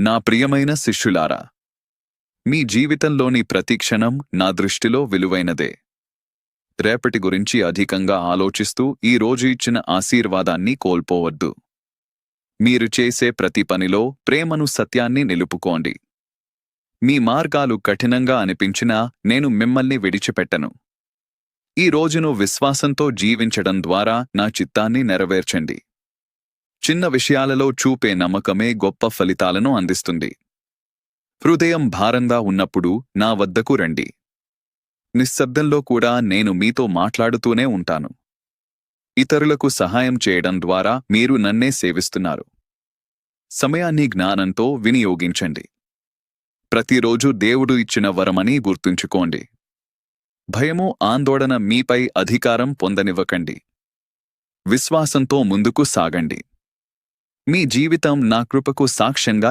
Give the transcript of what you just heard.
నా ప్రియమైన శిష్యులారా, మీ జీవితంలోని ప్రతి క్షణం నా దృష్టిలో విలువైనదే. రేపటి గురించి అధికంగా ఆలోచిస్తూ ఈ రోజు ఇచ్చిన ఆశీర్వాదాన్ని కోల్పోవద్దు. మీరు చేసే ప్రతి పనిలో ప్రేమను, సత్యాన్ని నిలుపుకోండి. మీ మార్గాలు కఠినంగా అనిపించినా నేను మిమ్మల్ని విడిచిపెట్టను. ఈ రోజును విశ్వాసంతో జీవించడం ద్వారా నా చిత్తాన్ని నెరవేర్చండి. చిన్న విషయాలలో చూపే నమ్మకమే గొప్ప ఫలితాలను అందిస్తుంది. హృదయం భారంగా ఉన్నప్పుడు నా వద్దకు రండి. నిశ్శబ్దంలో కూడా నేను మీతో మాట్లాడుతూనే ఉంటాను. ఇతరులకు సహాయం చేయడం ద్వారా మీరు నన్నే సేవిస్తున్నారు. సమయాన్ని జ్ఞానంతో వినియోగించండి. ప్రతిరోజు దేవుడు ఇచ్చిన వరమని గుర్తుంచుకోండి. భయము, ఆందోళన మీపై అధికారం పొందనివ్వకండి. విశ్వాసంతో ముందుకు సాగండి. మీ జీవితం నా కృపకు సాక్ష్యంగా